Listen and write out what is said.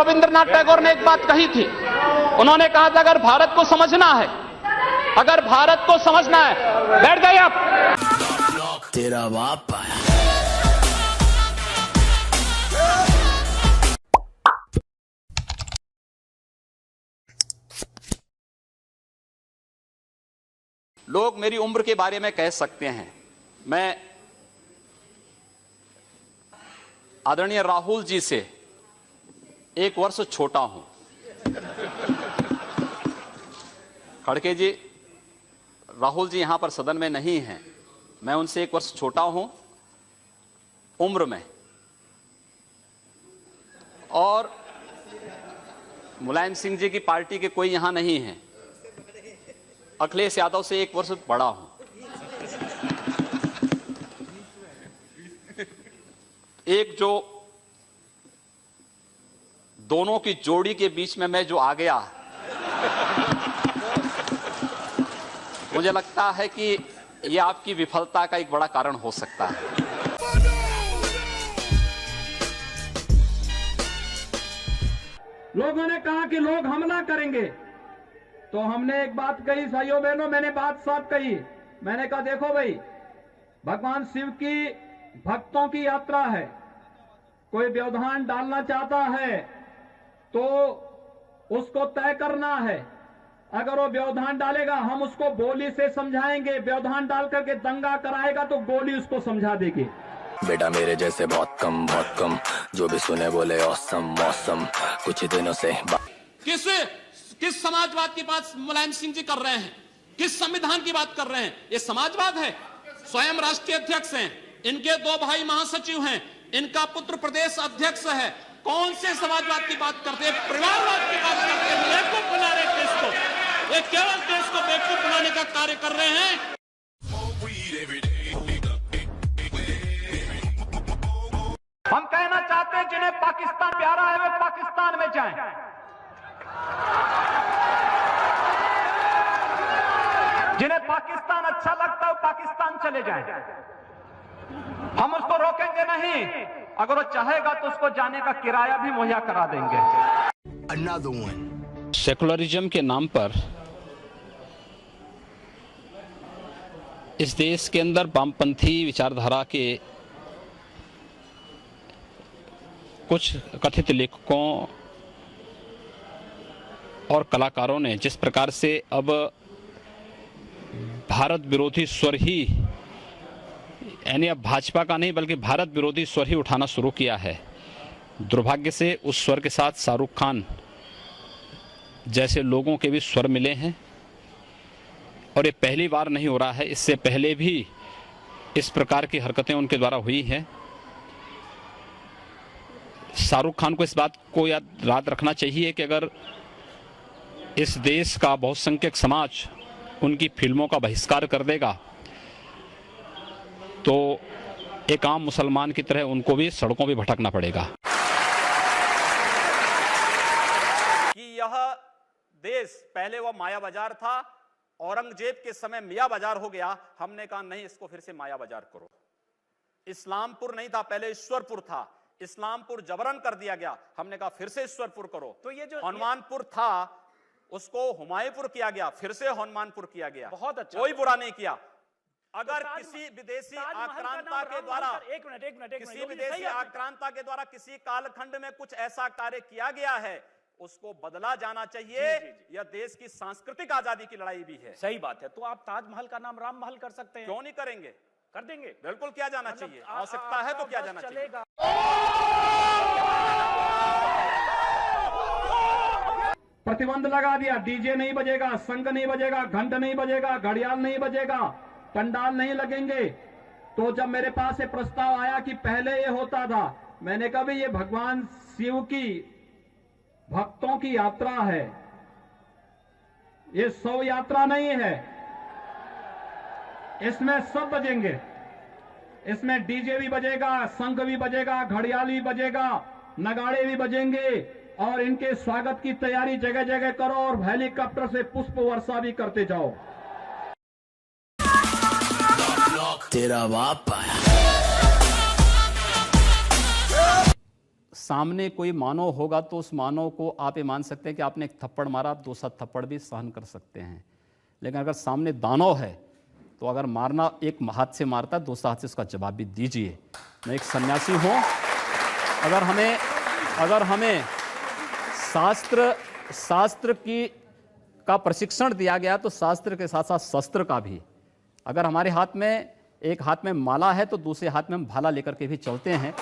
रविंद्रनाथ टैगोर ने एक बात कही थी। उन्होंने कहा था अगर भारत को समझना है, अगर भारत को समझना है, बैठ जाइए आप। तेरा बाप आया। लोग मेरी उम्र के बारे में कह सकते हैं, मैं आदरणीय राहुल जी से 1 वर्ष छोटा हूं। खड़गे जी, राहुल जी यहां पर सदन में नहीं हैं, मैं उनसे 1 वर्ष छोटा हूं उम्र में, और मुलायम सिंह जी की पार्टी के कोई यहां नहीं है। अखिलेश यादव से 1 वर्ष बड़ा हूं। एक जो दोनों की जोड़ी के बीच में मैं जो आ गया, मुझे लगता है कि यह आपकी विफलता का एक बड़ा कारण हो सकता है। लोगों ने कहा कि लोग हमला करेंगे, तो हमने एक बात कही, भाइयों बहनों, मैंने बात साफ कही। मैंने कहा देखो भाई, भगवान शिव की भक्तों की यात्रा है, कोई व्यवधान डालना चाहता है तो उसको तय करना है। अगर वो व्यवधान डालेगा हम उसको गोली से समझाएंगे, व्यवधान डाल करके दंगा कराएगा तो गोली उसको समझा देगी। बेटा मेरे जैसे बहुत कम, जो भी सुने बोले औसम मौसम। कुछ दिनों से किस समाजवाद की बात मुलायम सिंह जी कर रहे हैं? किस संविधान की बात कर रहे हैं? ये समाजवाद है? स्वयं राष्ट्रीय अध्यक्ष हैं, इनके 2 भाई महासचिव हैं, इनका पुत्र प्रदेश अध्यक्ष है। कौन से समाजवाद की बात करते हैं? परिवारवाद की बात करते हैं। बेवकूफ बना रहे देश को, ये केवल देश को बेवकूफ बनाने का कार्य कर रहे हैं। हम कहना चाहते हैं जिन्हें पाकिस्तान प्यारा है वे पाकिस्तान में जाएं। जिन्हें पाकिस्तान अच्छा लगता है वो पाकिस्तान चले जाएं। हम उसको रोकेंगे नहीं, अगर वो चाहेगा तो उसको जाने का किराया भी मुहैया करा देंगे। सेकुलरिज्म के नाम पर इस देश के अंदर वामपंथी विचारधारा के कुछ कथित लेखकों और कलाकारों ने जिस प्रकार से अब भारत विरोधी स्वर ही, यानी अब भाजपा का नहीं बल्कि भारत विरोधी स्वर ही उठाना शुरू किया है, दुर्भाग्य से उस स्वर के साथ शाहरुख खान जैसे लोगों के भी स्वर मिले हैं। और ये पहली बार नहीं हो रहा है, इससे पहले भी इस प्रकार की हरकतें उनके द्वारा हुई हैं। शाहरुख खान को इस बात को याद रखना चाहिए कि अगर इस देश का बहुसंख्यक समाज उनकी फिल्मों का बहिष्कार कर देगा तो एक आम मुसलमान की तरह उनको भी सड़कों पे भटकना पड़ेगा। कि यह देश पहले वह माया बाजार था, औरंगजेब के समय मियां बाजार हो गया। हमने कहा नहीं, इसको फिर से माया बाजार करो। इस्लामपुर नहीं था, पहले ईश्वरपुर था, इस्लामपुर जबरन कर दिया गया। हमने कहा फिर से ईश्वरपुर करो। तो ये जो हनुमानपुर था उसको हुमायूंपुर किया गया, फिर से हनुमानपुर किया गया। बहुत अच्छा, कोई बुरा नहीं किया। अगर तो किसी विदेशी आक्रांता के द्वारा किसी विदेशी आक्रांता के द्वारा किसी कालखंड में कुछ ऐसा कार्य किया गया है, उसको बदला जाना चाहिए। यह देश की सांस्कृतिक आजादी की लड़ाई भी है। सही बात है। तो आप ताजमहल का नाम राम महल कर सकते हैं। क्यों नहीं करेंगे? कर देंगे, बिल्कुल किया जाना चाहिए। आवश्यकता है तो किया जाना चाहिए। प्रतिबंध लगा दिया, डीजे नहीं बजेगा, शंख नहीं बजेगा, घंट नहीं बजेगा, घड़ियाल नहीं बजेगा, पंडाल नहीं लगेंगे। तो जब मेरे पास ये प्रस्ताव आया कि पहले ये होता था, मैंने कहा भी ये भगवान शिव की भक्तों की यात्रा है, ये शव यात्रा नहीं है। इसमें सब बजेंगे, इसमें डीजे भी बजेगा, शंख भी बजेगा, घड़ियाल भी बजेगा, नगाड़े भी बजेंगे, और इनके स्वागत की तैयारी जगह जगह करो और हेलीकॉप्टर से पुष्प वर्षा भी करते जाओ। तेरा बाप आया। सामने कोई मानव होगा तो उस मानव को आप ये मान सकते हैं कि आपने एक थप्पड़ मारा, आप दूसरा थप्पड़ भी सहन कर सकते हैं। लेकिन अगर सामने दानव है तो अगर मारना एक हाथ से मारता है, दूसरा हाथ से उसका जवाब भी दीजिए। मैं एक सन्यासी हूँ, अगर हमें शास्त्र का प्रशिक्षण दिया गया तो शास्त्र के साथ साथ शस्त्र का भी। अगर हमारे हाथ में एक हाथ में माला है तो दूसरे हाथ में हम भाला लेकर के भी चलते हैं।